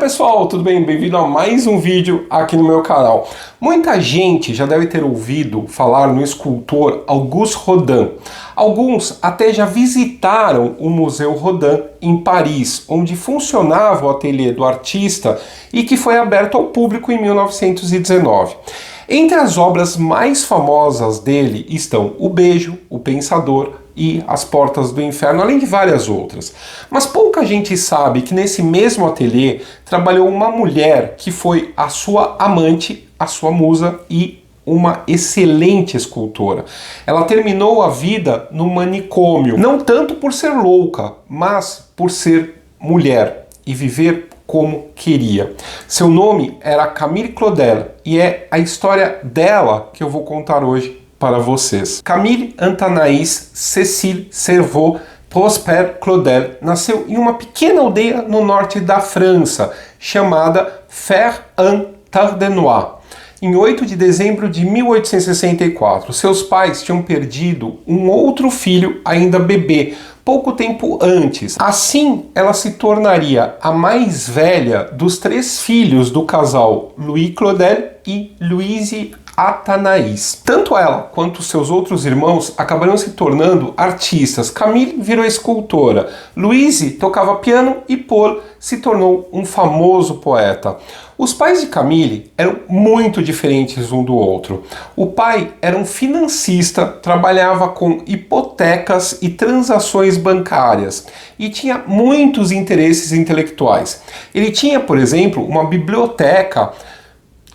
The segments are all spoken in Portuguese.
pessoal, tudo bem? Bem-vindo a mais um vídeo aqui no meu canal. Muita gente já deve ter ouvido falar no escultor Auguste Rodin. Alguns até já visitaram o Museu Rodin em Paris, onde funcionava o ateliê do artista e que foi aberto ao público em 1919. Entre as obras mais famosas dele estão O Beijo, O Pensador e As Portas do Inferno, além de várias outras. Mas pouca gente sabe que nesse mesmo ateliê trabalhou uma mulher que foi a sua amante, a sua musa e uma excelente escultora. Ela terminou a vida no manicômio, não tanto por ser louca, mas por ser mulher e viver como queria. Seu nome era Camille Claudel e é a história dela que eu vou contar hoje para vocês. Camille Anthanaïs Cécile Cerveau Prosper Claudel nasceu em uma pequena aldeia no norte da França, chamada Fer-en-Tardenois, em 8 de dezembro de 1864. Seus pais tinham perdido um outro filho ainda bebê, pouco tempo antes. Assim, ela se tornaria a mais velha dos 3 filhos do casal Louis Claudel e Louise Atanaïs. Tanto ela quanto seus outros irmãos acabaram se tornando artistas. Camille virou escultora, Louise tocava piano e Paul se tornou um famoso poeta. Os pais de Camille eram muito diferentes um do outro. O pai era um financista, trabalhava com hipotecas e transações bancárias e tinha muitos interesses intelectuais. Ele tinha, por exemplo, uma biblioteca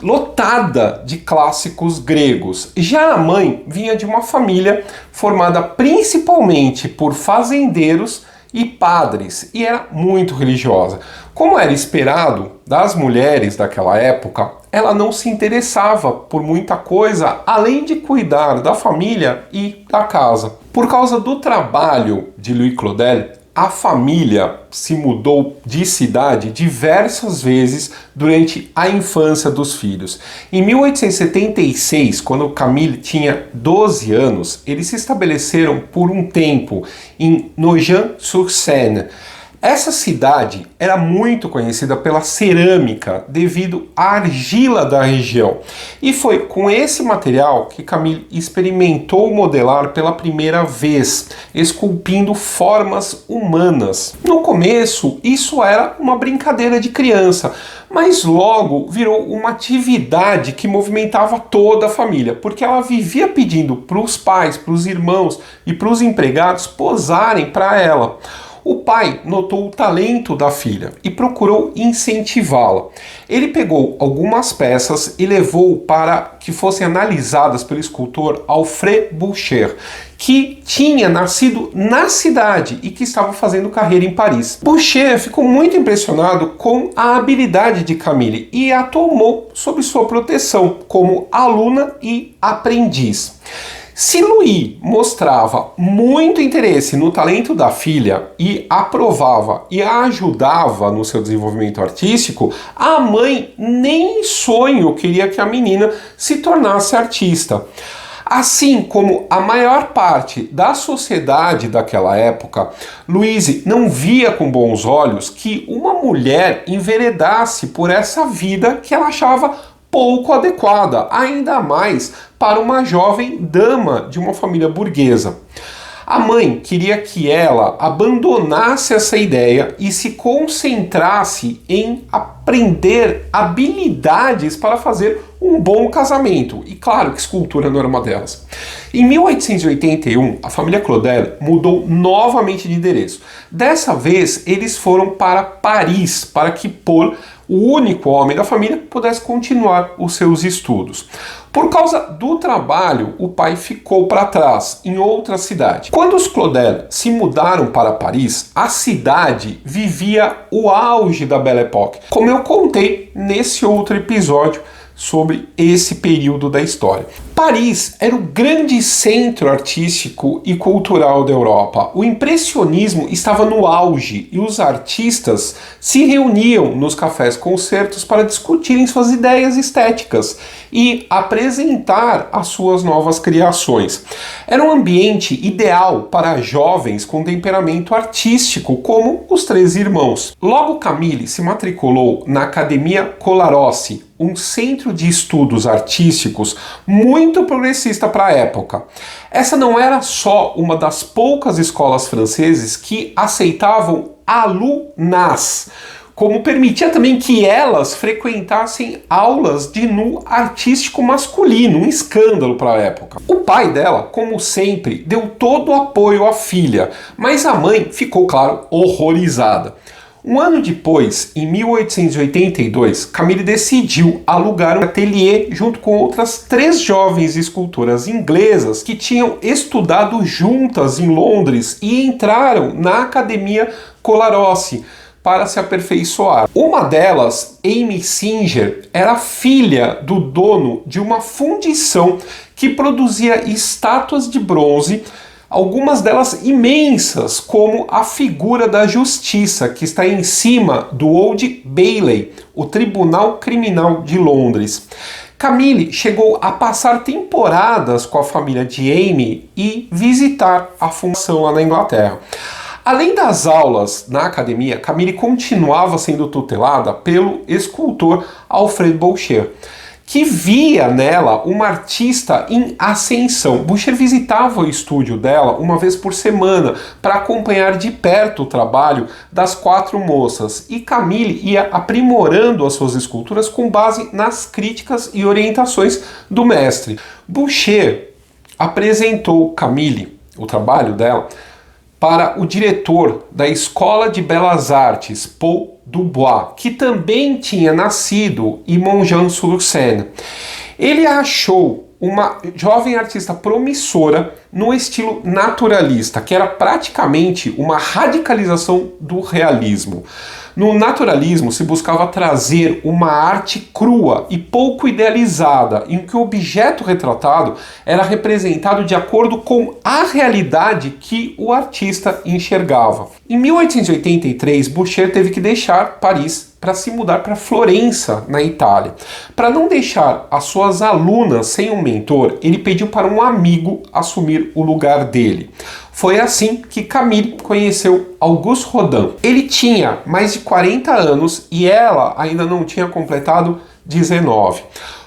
lotada de clássicos gregos. Já a mãe vinha de uma família formada principalmente por fazendeiros e padres e era muito religiosa. Como era esperado das mulheres daquela época, ela não se interessava por muita coisa além de cuidar da família e da casa. Por causa do trabalho de Louis Claudel, a família se mudou de cidade diversas vezes durante a infância dos filhos. Em 1876, quando Camille tinha 12 anos, eles se estabeleceram por um tempo em Nogent-sur-Seine. Essa cidade era muito conhecida pela cerâmica devido à argila da região. E foi com esse material que Camille experimentou modelar pela primeira vez, esculpindo formas humanas. No começo, isso era uma brincadeira de criança, mas logo virou uma atividade que movimentava toda a família, porque ela vivia pedindo para os pais, para os irmãos e para os empregados posarem para ela. O pai notou o talento da filha e procurou incentivá-la. Ele pegou algumas peças e levou para que fossem analisadas pelo escultor Alfred Boucher, que tinha nascido na cidade e que estava fazendo carreira em Paris. Boucher ficou muito impressionado com a habilidade de Camille e a tomou sob sua proteção como aluna e aprendiz. Se Louis mostrava muito interesse no talento da filha e aprovava e a ajudava no seu desenvolvimento artístico, a mãe nem em sonho queria que a menina se tornasse artista. Assim como a maior parte da sociedade daquela época, Louise não via com bons olhos que uma mulher enveredasse por essa vida que ela achava pouco adequada, ainda mais para uma jovem dama de uma família burguesa. A mãe queria que ela abandonasse essa ideia e se concentrasse em aprender habilidades para fazer um bom casamento. E claro que escultura não era uma delas. Em 1881, a família Claudel mudou novamente de endereço. Dessa vez, eles foram para Paris, para que Paul, o único homem da família, pudesse continuar os seus estudos. Por causa do trabalho, o pai ficou para trás, em outra cidade. Quando os Claudel se mudaram para Paris, a cidade vivia o auge da Belle Époque, como eu contei nesse outro episódio sobre esse período da história. Paris era o grande centro artístico e cultural da Europa. O impressionismo estava no auge e os artistas se reuniam nos cafés-concertos para discutirem suas ideias estéticas e apresentar as suas novas criações. Era um ambiente ideal para jovens com temperamento artístico, como os três irmãos. Logo, Camille se matriculou na Academia Colarossi, um centro de estudos artísticos muito progressista para a época. Essa não era só uma das poucas escolas francesas que aceitavam alunas, como permitia também que elas frequentassem aulas de nu artístico masculino, um escândalo para a época. O pai dela, como sempre, deu todo o apoio à filha, mas a mãe ficou, claro, horrorizada. Um ano depois, em 1882, Camille decidiu alugar um ateliê junto com outras 3 jovens escultoras inglesas que tinham estudado juntas em Londres e entraram na Academia Colarossi para se aperfeiçoar. Uma delas, Amy Singer, era filha do dono de uma fundição que produzia estátuas de bronze, algumas delas imensas, como a figura da justiça, que está em cima do Old Bailey, o Tribunal Criminal de Londres. Camille chegou a passar temporadas com a família de Amy e visitar a fundação lá na Inglaterra. Além das aulas na academia, Camille continuava sendo tutelada pelo escultor Alfred Boucher, que via nela uma artista em ascensão. Boucher visitava o estúdio dela uma vez por semana para acompanhar de perto o trabalho das 4 moças, e Camille ia aprimorando as suas esculturas com base nas críticas e orientações do mestre. Boucher apresentou Camille, o trabalho dela, para o diretor da Escola de Belas Artes, Paul Dubois, que também tinha nascido em Montjean-sur-Seine. Ele a achou uma jovem artista promissora no estilo naturalista, que era praticamente uma radicalização do realismo. No naturalismo se buscava trazer uma arte crua e pouco idealizada, em que o objeto retratado era representado de acordo com a realidade que o artista enxergava. Em 1883, Boucher teve que deixar Paris para se mudar para Florença, na Itália. Para não deixar as suas alunas sem um mentor, ele pediu para um amigo assumir o lugar dele. Foi assim que Camille conheceu Auguste Rodin. Ele tinha mais de 40 anos e ela ainda não tinha completado 19.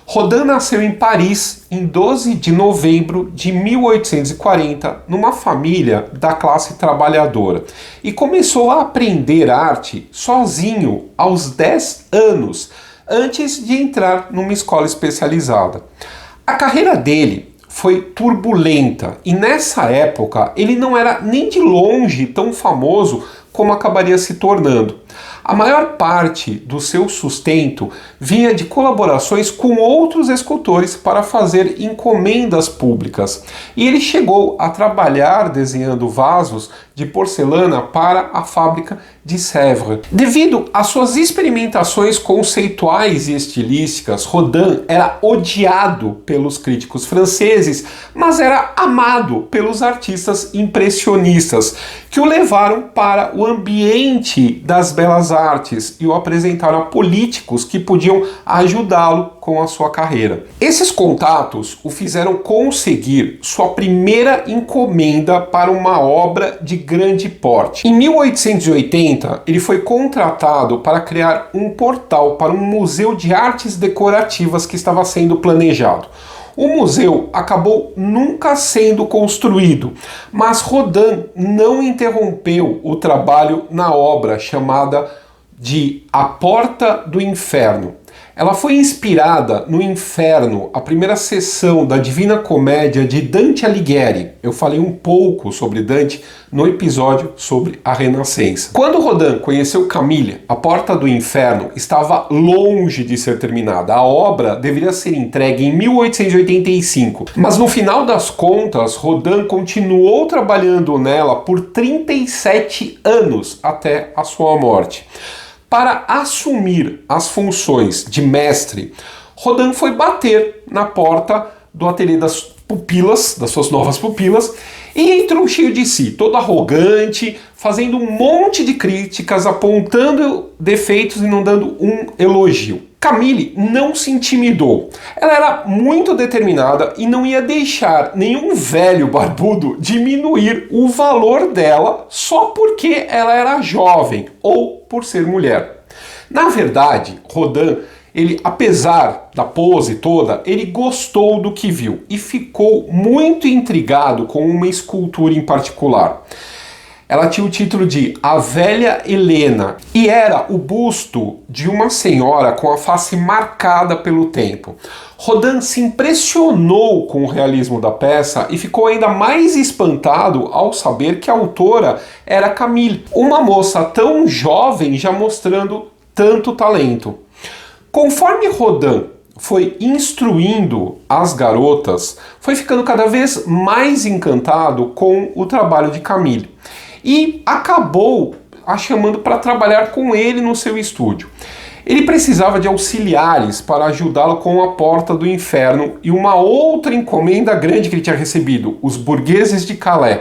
Rodin nasceu em Paris em 12 de novembro de 1840, numa família da classe trabalhadora, e começou a aprender arte sozinho aos 10 anos, antes de entrar numa escola especializada. A carreira dele foi turbulenta e nessa época ele não era nem de longe tão famoso como acabaria se tornando. A maior parte do seu sustento vinha de colaborações com outros escultores para fazer encomendas públicas, e ele chegou a trabalhar desenhando vasos de porcelana para a fábrica de Sèvres. Devido às suas experimentações conceituais e estilísticas, Rodin era odiado pelos críticos franceses, mas era amado pelos artistas impressionistas, que o levaram para o ambiente das belas artes e o apresentaram a políticos que podiam ajudá-lo com a sua carreira. Esses contatos o fizeram conseguir sua primeira encomenda para uma obra de grande porte. Em 1880, ele foi contratado para criar um portal para um museu de artes decorativas que estava sendo planejado. O museu acabou nunca sendo construído, mas Rodin não interrompeu o trabalho na obra chamada de A Porta do Inferno. Ela foi inspirada no Inferno, a primeira sessão da Divina Comédia de Dante Alighieri. Eu falei um pouco sobre Dante no episódio sobre a Renascença. Quando Rodin conheceu Camille, A Porta do Inferno estava longe de ser terminada. A obra deveria ser entregue em 1885, mas no final das contas, Rodin continuou trabalhando nela por 37 anos até a sua morte. Para assumir as funções de mestre, Rodin foi bater na porta do ateliê das pupilas, das suas novas pupilas, e entrou cheio de si, todo arrogante, fazendo um monte de críticas, apontando defeitos e não dando um elogio. Camille não se intimidou. Ela era muito determinada e não ia deixar nenhum velho barbudo diminuir o valor dela só porque ela era jovem ou por ser mulher. Na verdade, Rodin, ele, apesar da pose toda, ele gostou do que viu e ficou muito intrigado com uma escultura em particular. Ela tinha o título de A Velha Helena e era o busto de uma senhora com a face marcada pelo tempo. Rodin se impressionou com o realismo da peça e ficou ainda mais espantado ao saber que a autora era Camille, uma moça tão jovem já mostrando tanto talento. Conforme Rodin foi instruindo as garotas, foi ficando cada vez mais encantado com o trabalho de Camille e acabou a chamando para trabalhar com ele no seu estúdio. Ele precisava de auxiliares para ajudá-lo com a Porta do Inferno e uma outra encomenda grande que ele tinha recebido, os Burgueses de Calais.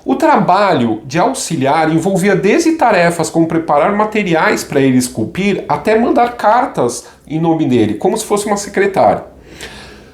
O trabalho de auxiliar envolvia desde tarefas como preparar materiais para ele esculpir até mandar cartas em nome dele, como se fosse uma secretária.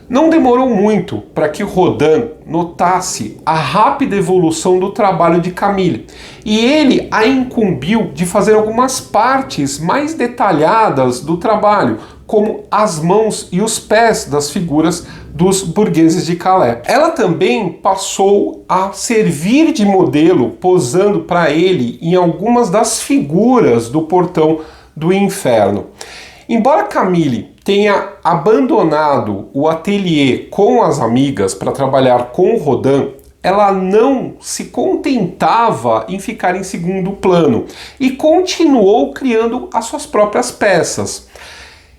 Não demorou muito para que Rodin notasse a rápida evolução do trabalho de Camille e ele a incumbiu de fazer algumas partes mais detalhadas do trabalho, como as mãos e os pés das figuras dos Burgueses de Calais. Ela também passou a servir de modelo, posando para ele em algumas das figuras do Portão do Inferno. Embora Camille tenha abandonado o ateliê com as amigas para trabalhar com Rodin, ela não se contentava em ficar em segundo plano e continuou criando as suas próprias peças.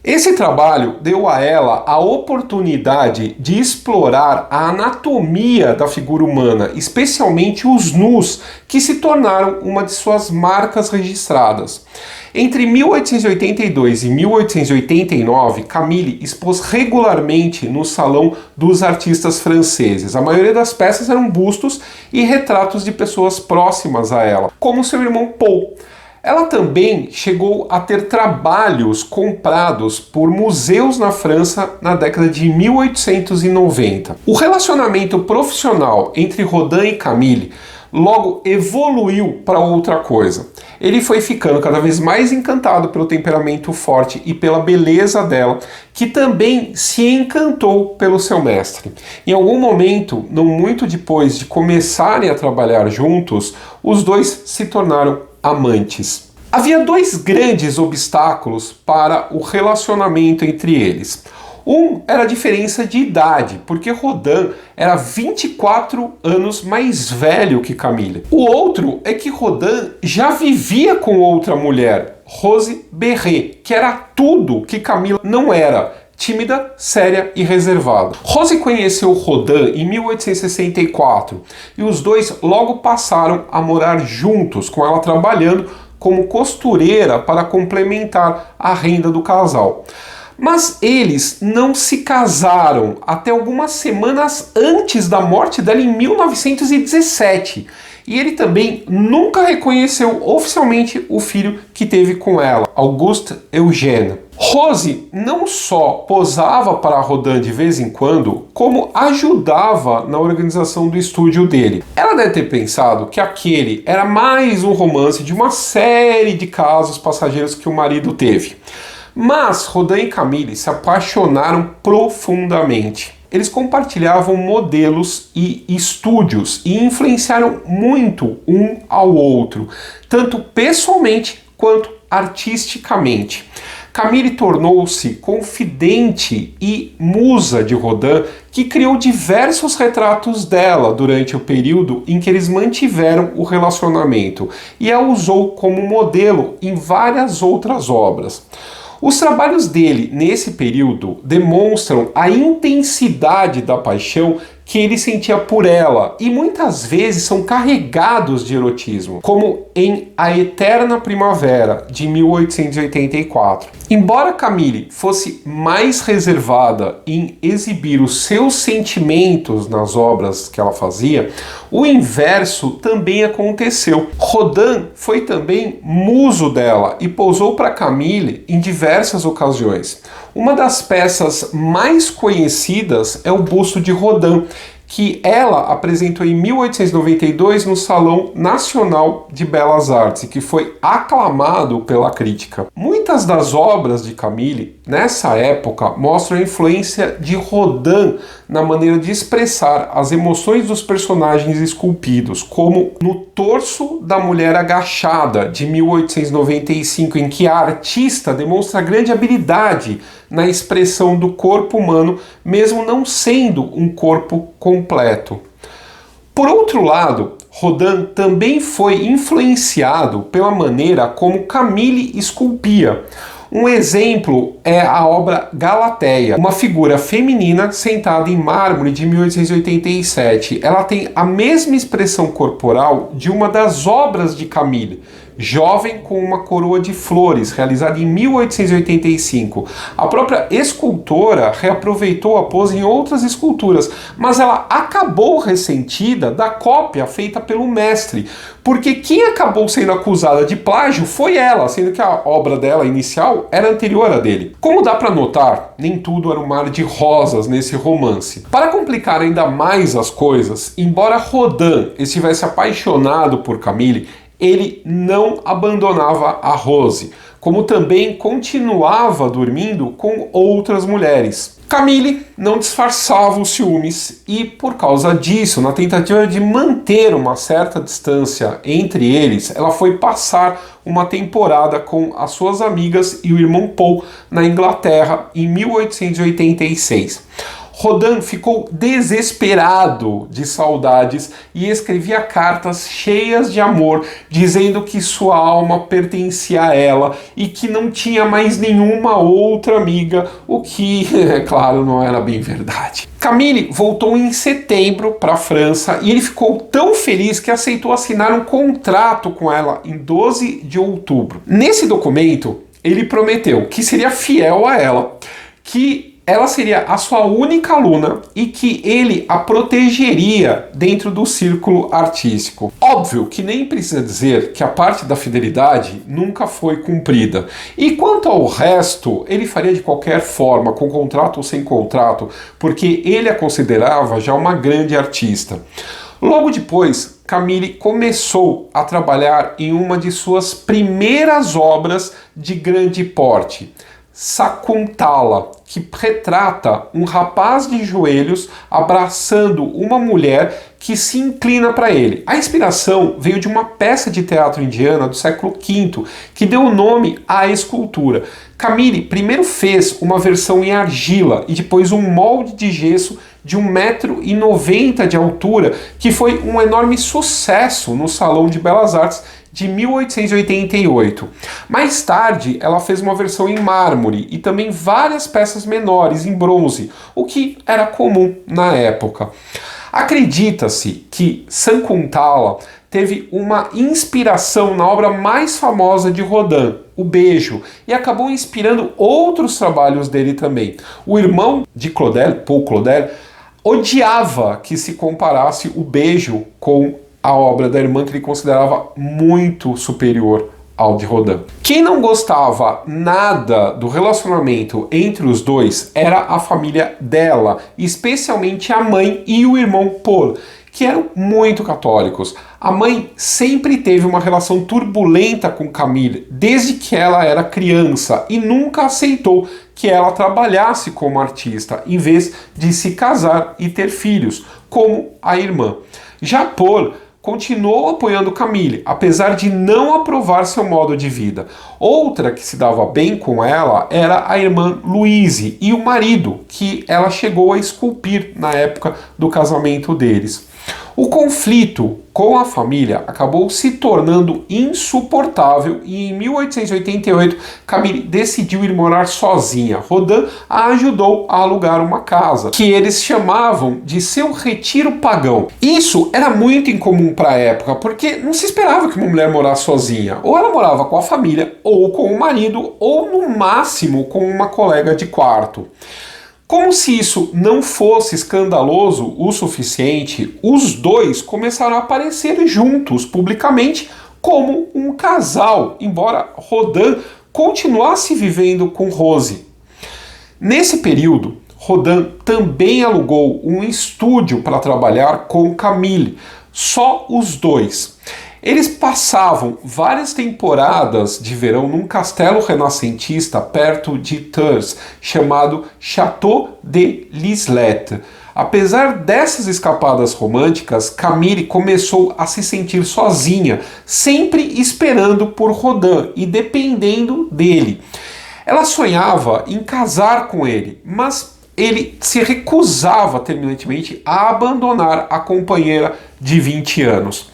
Esse trabalho deu a ela a oportunidade de explorar a anatomia da figura humana, especialmente os nus, que se tornaram uma de suas marcas registradas. Entre 1882 e 1889, Camille expôs regularmente no Salão dos Artistas Franceses. A maioria das peças eram bustos e retratos de pessoas próximas a ela, como seu irmão Paul. Ela também chegou a ter trabalhos comprados por museus na França na década de 1890. O relacionamento profissional entre Rodin e Camille logo evoluiu para outra coisa. Ele foi ficando cada vez mais encantado pelo temperamento forte e pela beleza dela, que também se encantou pelo seu mestre. Em algum momento, não muito depois de começarem a trabalhar juntos, os dois se tornaram amantes. Havia dois grandes obstáculos para o relacionamento entre eles. Um era a diferença de idade, porque Rodin era 24 anos mais velho que Camille. O outro é que Rodin já vivia com outra mulher, Rose Berré, que era tudo que Camille não era. Tímida, séria e reservada. Rose conheceu Rodin em 1864 e os dois logo passaram a morar juntos, com ela trabalhando como costureira para complementar a renda do casal. Mas eles não se casaram até algumas semanas antes da morte dela em 1917. E ele também nunca reconheceu oficialmente o filho que teve com ela, Auguste Eugène. Rose não só posava para Rodin de vez em quando, como ajudava na organização do estúdio dele. Ela deve ter pensado que aquele era mais um romance de uma série de casos passageiros que o marido teve. Mas Rodin e Camille se apaixonaram profundamente. Eles compartilhavam modelos e estúdios e influenciaram muito um ao outro, tanto pessoalmente quanto artisticamente. Camille tornou-se confidente e musa de Rodin, que criou diversos retratos dela durante o período em que eles mantiveram o relacionamento e a usou como modelo em várias outras obras. Os trabalhos dele nesse período demonstram a intensidade da paixão que ele sentia por ela e muitas vezes são carregados de erotismo, como em A Eterna Primavera, de 1884. Embora Camille fosse mais reservada em exibir os seus sentimentos nas obras que ela fazia, o inverso também aconteceu. Rodin foi também muso dela e posou para Camille em diversas ocasiões. Uma das peças mais conhecidas é o busto de Rodin, que ela apresentou em 1892 no Salão Nacional de Belas Artes e que foi aclamado pela crítica. Muitas das obras de Camille, nessa época, mostram a influência de Rodin na maneira de expressar as emoções dos personagens esculpidos, como no Torso da Mulher Agachada, de 1895, em que a artista demonstra grande habilidade na expressão do corpo humano, mesmo não sendo um corpo completo. Por outro lado, Rodin também foi influenciado pela maneira como Camille esculpia. Um exemplo é a obra Galateia, uma figura feminina sentada em mármore de 1887. Ela tem a mesma expressão corporal de uma das obras de Camille, Jovem com uma Coroa de Flores, realizada em 1885. A própria escultora reaproveitou a pose em outras esculturas, mas ela acabou ressentida da cópia feita pelo mestre, porque quem acabou sendo acusada de plágio foi ela, sendo que a obra dela inicial era anterior à dele. Como dá para notar, nem tudo era um mar de rosas nesse romance. Para complicar ainda mais as coisas, embora Rodin estivesse apaixonado por Camille, ele não abandonava a Rose, como também continuava dormindo com outras mulheres. Camille não disfarçava os ciúmes e, por causa disso, na tentativa de manter uma certa distância entre eles, ela foi passar uma temporada com as suas amigas e o irmão Paul na Inglaterra em 1886. Rodin ficou desesperado de saudades e escrevia cartas cheias de amor, dizendo que sua alma pertencia a ela e que não tinha mais nenhuma outra amiga, o que, é claro, não era bem verdade. Camille voltou em setembro para a França e ele ficou tão feliz que aceitou assinar um contrato com ela em 12 de outubro. Nesse documento, ele prometeu que seria fiel a ela, que ela seria a sua única aluna e que ele a protegeria dentro do círculo artístico. Óbvio que nem precisa dizer que a parte da fidelidade nunca foi cumprida. E quanto ao resto, ele faria de qualquer forma, com contrato ou sem contrato, porque ele a considerava já uma grande artista. Logo depois, Camille começou a trabalhar em uma de suas primeiras obras de grande porte, Sakuntala, que retrata um rapaz de joelhos abraçando uma mulher que se inclina para ele. A inspiração veio de uma peça de teatro indiana do século V, que deu nome à escultura. Camille primeiro fez uma versão em argila e depois um molde de gesso de 1,90 m de altura, que foi um enorme sucesso no Salão de Belas Artes de 1888. Mais tarde, ela fez uma versão em mármore e também várias peças menores em bronze, o que era comum na época. Acredita-se que Sakuntala teve uma inspiração na obra mais famosa de Rodin, O Beijo, e acabou inspirando outros trabalhos dele também. O irmão de Claudel, Paul Claudel, odiava que se comparasse O Beijo com a obra da irmã, que ele considerava muito superior ao de Rodin. Quem não gostava nada do relacionamento entre os dois era a família dela, especialmente a mãe e o irmão Paul, que eram muito católicos. A mãe sempre teve uma relação turbulenta com Camille desde que ela era criança e nunca aceitou que ela trabalhasse como artista, em vez de se casar e ter filhos, como a irmã. Já Paul continuou apoiando Camille, apesar de não aprovar seu modo de vida. Outra que se dava bem com ela era a irmã Louise e o marido, que ela chegou a esculpir na época do casamento deles. O conflito com a família acabou se tornando insuportável e em 1888 Camille decidiu ir morar sozinha. Rodin a ajudou a alugar uma casa, que eles chamavam de seu retiro pagão. Isso era muito incomum para a época, porque não se esperava que uma mulher morasse sozinha. Ou ela morava com a família, ou com o marido, ou no máximo com uma colega de quarto. Como se isso não fosse escandaloso o suficiente, os dois começaram a aparecer juntos publicamente como um casal, embora Rodin continuasse vivendo com Rose. Nesse período, Rodin também alugou um estúdio para trabalhar com Camille, só os dois. Eles passavam várias temporadas de verão num castelo renascentista perto de Tours, chamado Château de Lislet. Apesar dessas escapadas românticas, Camille começou a se sentir sozinha, sempre esperando por Rodin e dependendo dele. Ela sonhava em casar com ele, mas ele se recusava terminantemente a abandonar a companheira de 20 anos.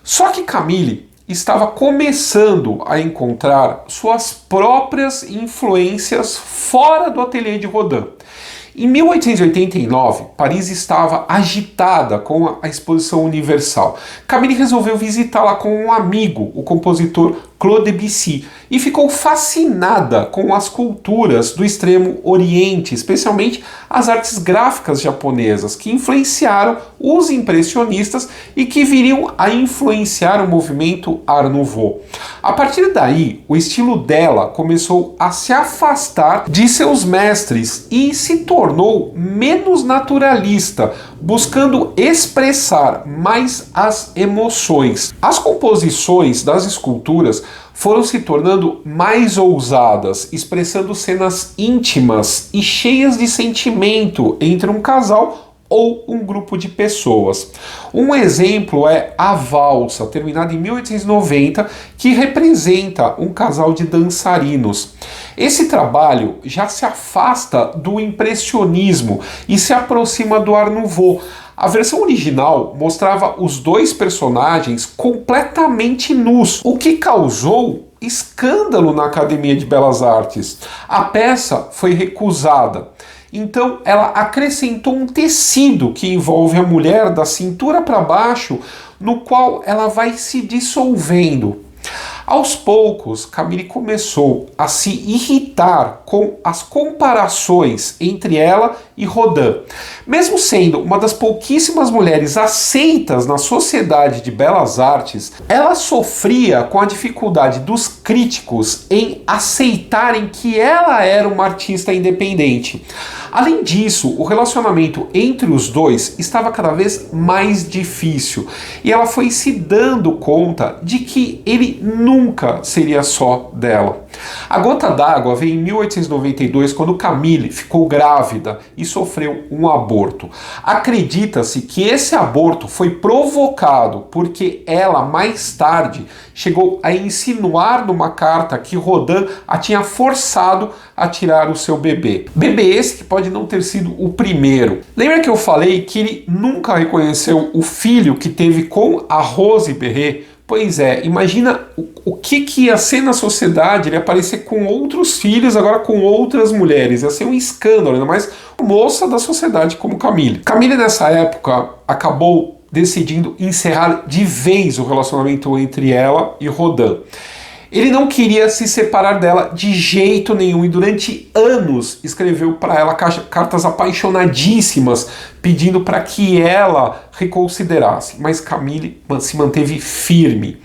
Só que Camille estava começando a encontrar suas próprias influências fora do ateliê de Rodin. Em 1889, Paris estava agitada com a Exposição Universal. Camille resolveu visitá-la com um amigo, o compositor Claude Debussy, e ficou fascinada com as culturas do Extremo Oriente, especialmente as artes gráficas japonesas, que influenciaram os impressionistas e que viriam a influenciar o movimento Art Nouveau. A partir daí, o estilo dela começou a se afastar de seus mestres e se tornou menos naturalista, buscando expressar mais as emoções. As composições das esculturas foram se tornando mais ousadas, expressando cenas íntimas e cheias de sentimento entre um casal ou um grupo de pessoas. Um exemplo é a Valsa, terminada em 1890, que representa um casal de dançarinos. Esse trabalho já se afasta do impressionismo e se aproxima do Art Nouveau. A versão original mostrava os dois personagens completamente nus, o que causou escândalo na Academia de Belas Artes. A peça foi recusada. Então ela acrescentou um tecido que envolve a mulher da cintura para baixo, no qual ela vai se dissolvendo. Aos poucos, Camille começou a se irritar com as comparações entre ela e Rodin. Mesmo sendo uma das pouquíssimas mulheres aceitas na sociedade de belas artes, ela sofria com a dificuldade dos críticos em aceitarem que ela era uma artista independente. Além disso, o relacionamento entre os dois estava cada vez mais difícil e ela foi se dando conta de que ele nunca seria só dela. A gota d'água veio em 1892, quando Camille ficou grávida e sofreu um aborto. Acredita-se que esse aborto foi provocado porque ela, mais tarde, chegou a insinuar numa carta que Rodin a tinha forçado a tirar o seu bebê. Bebê esse que pode não ter sido o primeiro. Lembra que eu falei que ele nunca reconheceu o filho que teve com a Rose Berré? Pois é, imagina o que ia ser na sociedade ele aparecer com outros filhos, agora com outras mulheres. Ia ser um escândalo, ainda mais moça da sociedade como Camille. Camille, nessa época, acabou decidindo encerrar de vez o relacionamento entre ela e Rodin. Ele não queria se separar dela de jeito nenhum e durante anos escreveu para ela cartas apaixonadíssimas pedindo para que ela reconsiderasse, mas Camille se manteve firme.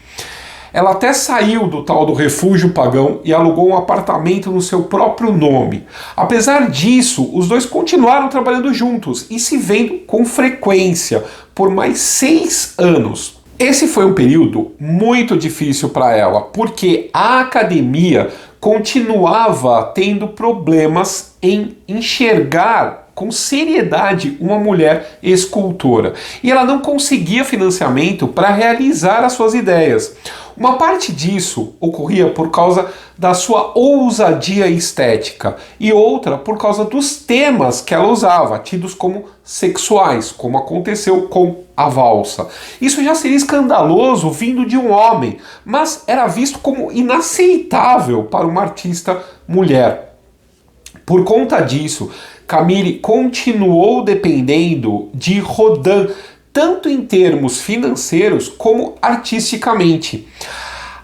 Ela até saiu do tal do refúgio pagão e alugou um apartamento no seu próprio nome. Apesar disso, os dois continuaram trabalhando juntos e se vendo com frequência por mais 6 anos. Esse foi um período muito difícil para ela, porque a academia continuava tendo problemas em enxergar com seriedade uma mulher escultora e ela não conseguia financiamento para realizar as suas ideias. Uma parte disso ocorria por causa da sua ousadia estética e outra por causa dos temas que ela usava, tidos como sexuais, como aconteceu com a valsa. Isso já seria escandaloso vindo de um homem, mas era visto como inaceitável para uma artista mulher. Por conta disso, Camille continuou dependendo de Rodin, tanto em termos financeiros como artisticamente.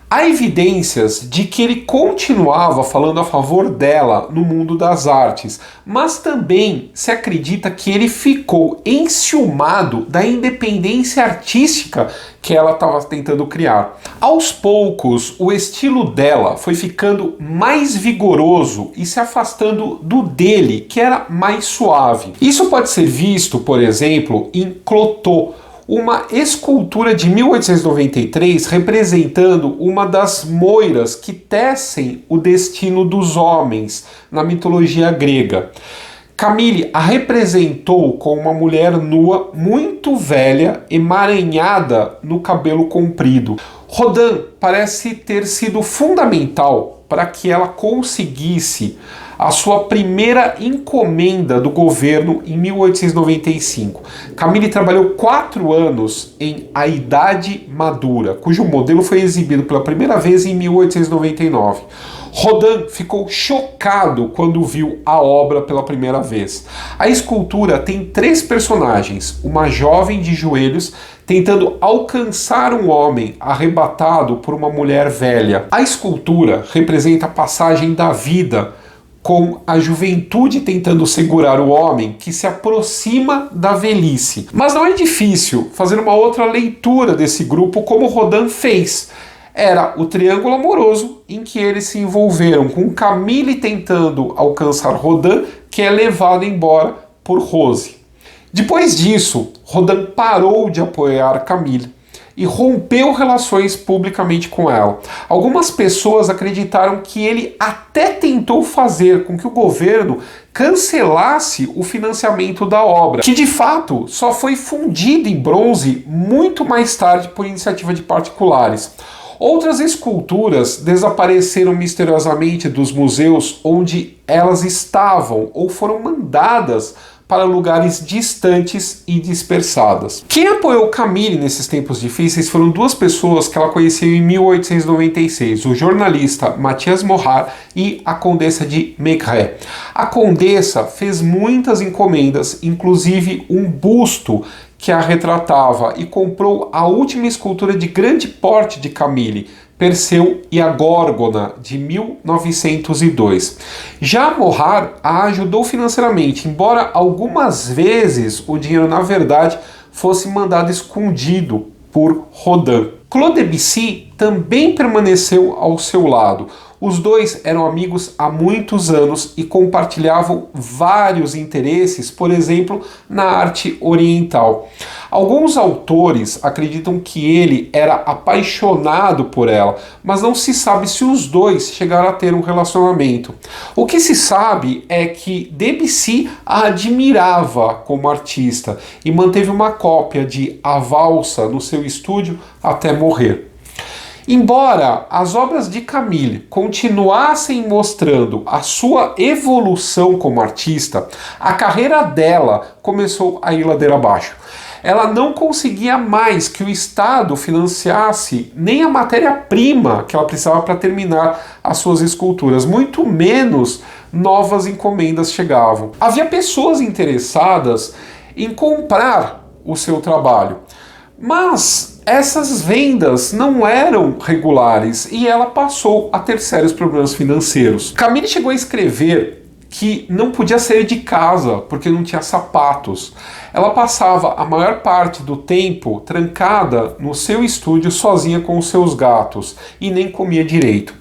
Há evidências de que ele continuava falando a favor dela no mundo das artes, mas também se acredita que ele ficou enciumado da independência artística que ela estava tentando criar. Aos poucos, o estilo dela foi ficando mais vigoroso e se afastando do dele, que era mais suave. Isso pode ser visto, por exemplo, em Clotho, uma escultura de 1893 representando uma das moiras que tecem o destino dos homens na mitologia grega. Camille a representou com uma mulher nua, muito velha, emaranhada no cabelo comprido. Rodin parece ter sido fundamental para que ela conseguisse a sua primeira encomenda do governo em 1895. Camille trabalhou 4 anos em A Idade Madura, cujo modelo foi exibido pela primeira vez em 1899. Rodin ficou chocado quando viu a obra pela primeira vez. A escultura tem 3 personagens, uma jovem de joelhos tentando alcançar um homem arrebatado por uma mulher velha. A escultura representa a passagem da vida com a juventude tentando segurar o homem que se aproxima da velhice. Mas não é difícil fazer uma outra leitura desse grupo como Rodin fez. Era o triângulo amoroso em que eles se envolveram, com Camille tentando alcançar Rodin, que é levado embora por Rose. Depois disso, Rodin parou de apoiar Camille e rompeu relações publicamente com ela. Algumas pessoas acreditaram que ele até tentou fazer com que o governo cancelasse o financiamento da obra, que de fato só foi fundida em bronze muito mais tarde por iniciativa de particulares. Outras esculturas desapareceram misteriosamente dos museus onde elas estavam ou foram mandadas para lugares distantes e dispersadas. Quem apoiou Camille nesses tempos difíceis foram 2 pessoas que ela conheceu em 1896, o jornalista Mathias Morard e a condessa de Maigret. A condessa fez muitas encomendas, inclusive um busto que a retratava, e comprou a última escultura de grande porte de Camille, Perseu e a Górgona, de 1902. Já Morard a ajudou financeiramente, embora algumas vezes o dinheiro na verdade fosse mandado escondido por Rodin. Claude Debussy também permaneceu ao seu lado. Os dois eram amigos há muitos anos e compartilhavam vários interesses, por exemplo, na arte oriental. Alguns autores acreditam que ele era apaixonado por ela, mas não se sabe se os dois chegaram a ter um relacionamento. O que se sabe é que Debussy a admirava como artista e manteve uma cópia de A Valsa no seu estúdio até morrer. Embora as obras de Camille continuassem mostrando a sua evolução como artista, a carreira dela começou a ir ladeira abaixo. Ela não conseguia mais que o Estado financiasse nem a matéria-prima que ela precisava para terminar as suas esculturas, muito menos novas encomendas chegavam. Havia pessoas interessadas em comprar o seu trabalho, mas essas vendas não eram regulares e ela passou a ter sérios problemas financeiros. Camille chegou a escrever que não podia sair de casa porque não tinha sapatos. Ela passava a maior parte do tempo trancada no seu estúdio sozinha com os seus gatos e nem comia direito.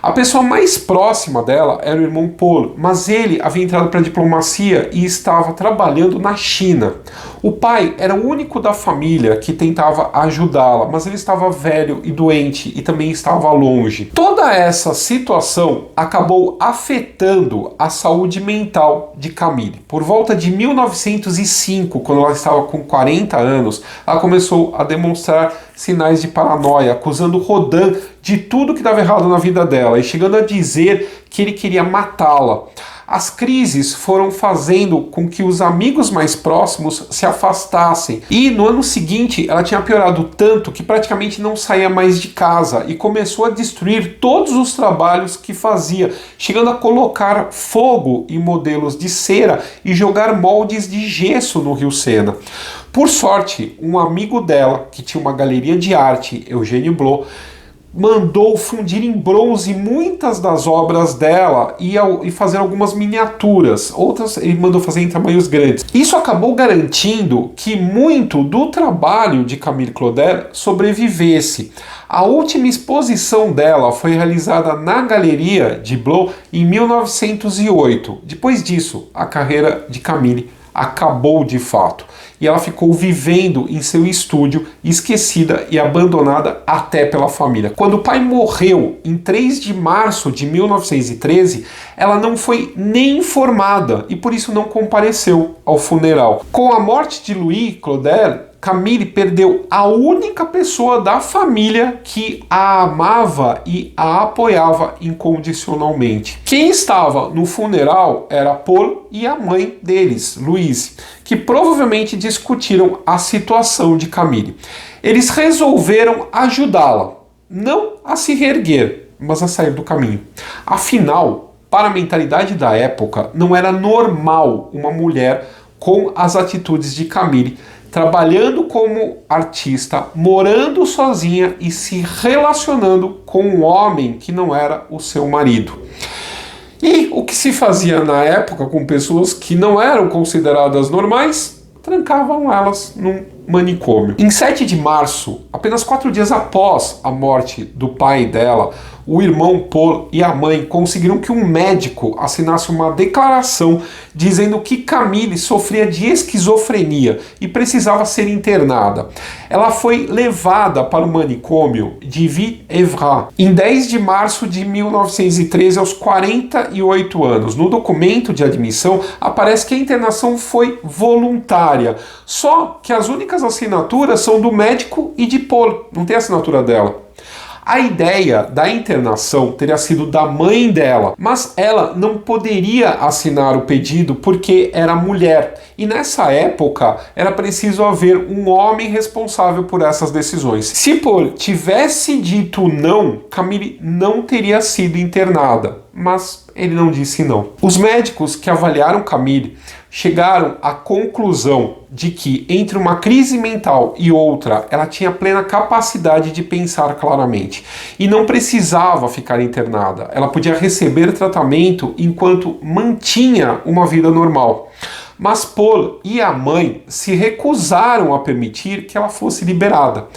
A pessoa mais próxima dela era o irmão Paul, mas ele havia entrado para a diplomacia e estava trabalhando na China. O pai era o único da família que tentava ajudá-la, mas ele estava velho e doente e também estava longe. Toda essa situação acabou afetando a saúde mental de Camille. Por volta de 1905, quando ela estava com 40 anos, ela começou a demonstrar sinais de paranoia, acusando Rodin de tudo que dava errado na vida dela e chegando a dizer que ele queria matá-la. As crises foram fazendo com que os amigos mais próximos se afastassem. E no ano seguinte ela tinha piorado tanto que praticamente não saía mais de casa e começou a destruir todos os trabalhos que fazia, chegando a colocar fogo em modelos de cera e jogar moldes de gesso no Rio Sena. Por sorte, um amigo dela, que tinha uma galeria de arte, Eugênio Blot, mandou fundir em bronze muitas das obras dela e fazer algumas miniaturas. Outras ele mandou fazer em tamanhos grandes. Isso acabou garantindo que muito do trabalho de Camille Claudel sobrevivesse. A última exposição dela foi realizada na Galeria de Blot em 1908. Depois disso, a carreira de Camille acabou de fato. E ela ficou vivendo em seu estúdio, esquecida e abandonada até pela família. Quando o pai morreu em 3 de março de 1913, ela não foi nem informada e por isso não compareceu ao funeral. Com a morte de Louis Claudel, Camille perdeu a única pessoa da família que a amava e a apoiava incondicionalmente. Quem estava no funeral era Paul e a mãe deles, Louise, que provavelmente discutiram a situação de Camille. Eles resolveram ajudá-la, não a se reerguer, mas a sair do caminho. Afinal, para a mentalidade da época, não era normal uma mulher com as atitudes de Camille, trabalhando como artista, morando sozinha e se relacionando com um homem que não era o seu marido. E o que se fazia na época com pessoas que não eram consideradas normais, trancavam elas num manicômio. Em 7 de março, apenas 4 dias após a morte do pai dela, o irmão Paul e a mãe conseguiram que um médico assinasse uma declaração dizendo que Camille sofria de esquizofrenia e precisava ser internada. Ela foi levada para o manicômio de Ville-Évreux em 10 de março de 1913, aos 48 anos. No documento de admissão aparece que a internação foi voluntária, só que as únicas assinaturas são do médico e de Paul, não tem a assinatura dela. A ideia da internação teria sido da mãe dela, mas ela não poderia assinar o pedido porque era mulher. E nessa época era preciso haver um homem responsável por essas decisões. Se Paul tivesse dito não, Camille não teria sido internada, mas ele não disse não. Os médicos que avaliaram Camille chegaram à conclusão de que entre uma crise mental e outra, ela tinha plena capacidade de pensar claramente e não precisava ficar internada. Ela podia receber tratamento enquanto mantinha uma vida normal. Mas Paul e a mãe se recusaram a permitir que ela fosse liberada.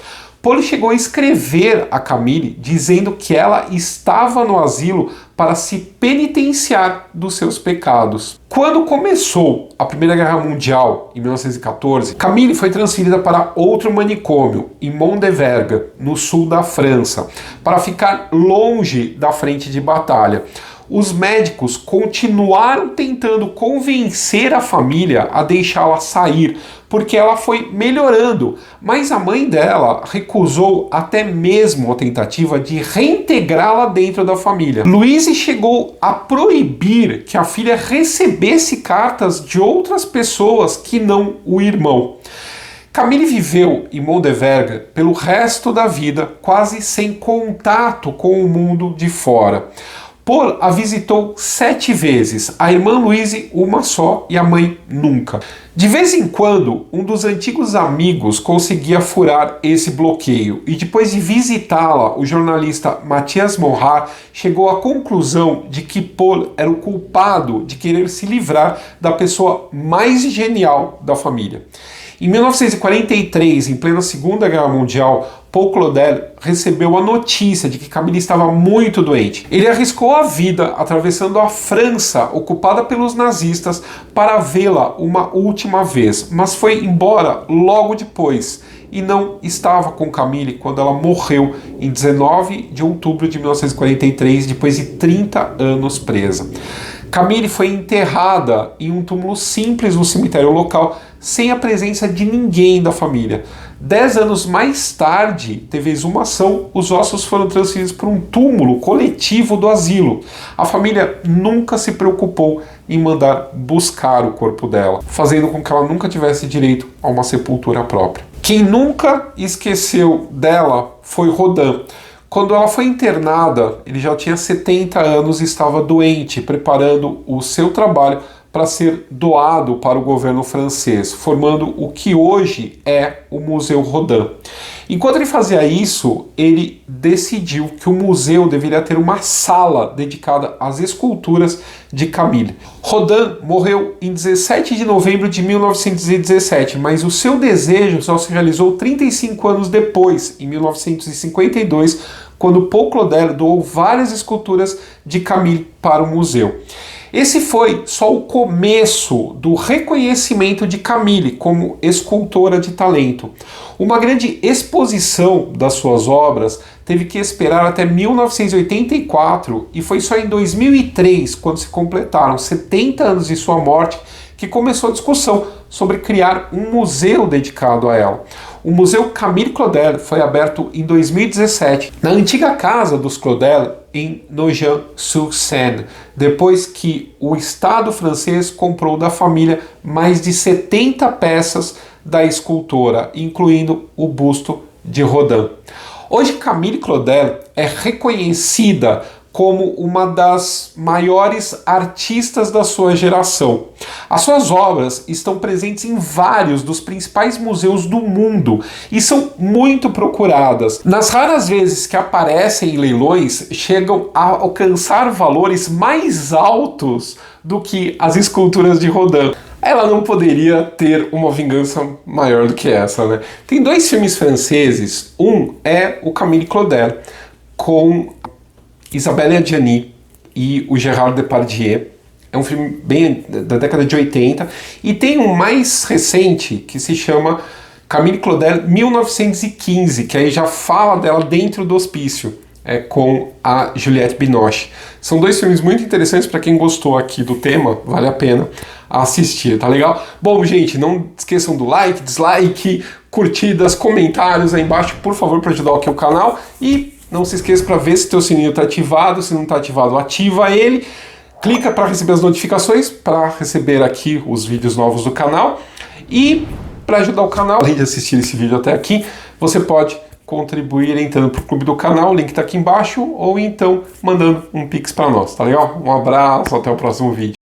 Paul chegou a escrever a Camille dizendo que ela estava no asilo para se penitenciar dos seus pecados. Quando começou a Primeira Guerra Mundial, em 1914, Camille foi transferida para outro manicômio, em Mondeverge, no sul da França, para ficar longe da frente de batalha. Os médicos continuaram tentando convencer a família a deixá-la sair, porque ela foi melhorando, mas a mãe dela recusou até mesmo a tentativa de reintegrá-la dentro da família. Louise chegou a proibir que a filha recebesse cartas de outras pessoas que não o irmão. Camille viveu em Mondeverge pelo resto da vida, quase sem contato com o mundo de fora. Paul a visitou 7 vezes, a irmã Louise uma só e a mãe nunca. De vez em quando, um dos antigos amigos conseguia furar esse bloqueio e depois de visitá-la, o jornalista Mathias Monrad chegou à conclusão de que Paul era o culpado de querer se livrar da pessoa mais genial da família. Em 1943, em plena Segunda Guerra Mundial, Paul Claudel recebeu a notícia de que Camille estava muito doente. Ele arriscou a vida atravessando a França, ocupada pelos nazistas, para vê-la uma última vez, mas foi embora logo depois e não estava com Camille quando ela morreu em 19 de outubro de 1943, depois de 30 anos presa. Camille foi enterrada em um túmulo simples no cemitério local, sem a presença de ninguém da família. 10 anos mais tarde, teve exumação, os ossos foram transferidos para um túmulo coletivo do asilo. A família nunca se preocupou em mandar buscar o corpo dela, fazendo com que ela nunca tivesse direito a uma sepultura própria. Quem nunca esqueceu dela foi Rodin. Quando ela foi internada, ele já tinha 70 anos e estava doente, preparando o seu trabalho para ser doado para o governo francês, formando o que hoje é o Museu Rodin. Enquanto ele fazia isso, ele decidiu que o museu deveria ter uma sala dedicada às esculturas de Camille. Rodin morreu em 17 de novembro de 1917, mas o seu desejo só se realizou 35 anos depois, em 1952, quando Paul Claudel doou várias esculturas de Camille para o museu. Esse foi só o começo do reconhecimento de Camille como escultora de talento. Uma grande exposição das suas obras teve que esperar até 1984 e foi só em 2003, quando se completaram 70 anos de sua morte, que começou a discussão sobre criar um museu dedicado a ela. O Museu Camille Claudel foi aberto em 2017, na antiga casa dos Claudel, em Nogent-sur-Seine, depois que o Estado francês comprou da família mais de 70 peças da escultora, incluindo o busto de Rodin. Hoje, Camille Claudel é reconhecida como uma das maiores artistas da sua geração. As suas obras estão presentes em vários dos principais museus do mundo e são muito procuradas. Nas raras vezes que aparecem em leilões, chegam a alcançar valores mais altos do que as esculturas de Rodin. Ela não poderia ter uma vingança maior do que essa, né? Tem dois filmes franceses. Um é o Camille Claudel, com Isabelle Adjani e o Gérard Depardieu. É um filme bem da década de 80. E tem um mais recente que se chama Camille Claudel 1915, que aí já fala dela dentro do hospício, com a Juliette Binoche. São dois filmes muito interessantes para quem gostou aqui do tema, vale a pena assistir, tá legal? Bom, gente, não esqueçam do like, dislike, curtidas, comentários aí embaixo, por favor, para ajudar aqui o canal. E não se esqueça para ver se teu sininho está ativado. Se não está ativado, ativa ele. Clica para receber as notificações, para receber aqui os vídeos novos do canal. E para ajudar o canal, além de assistir esse vídeo até aqui, você pode contribuir entrando para o clube do canal, o link está aqui embaixo, ou então mandando um pix para nós, tá legal? Um abraço, até o próximo vídeo.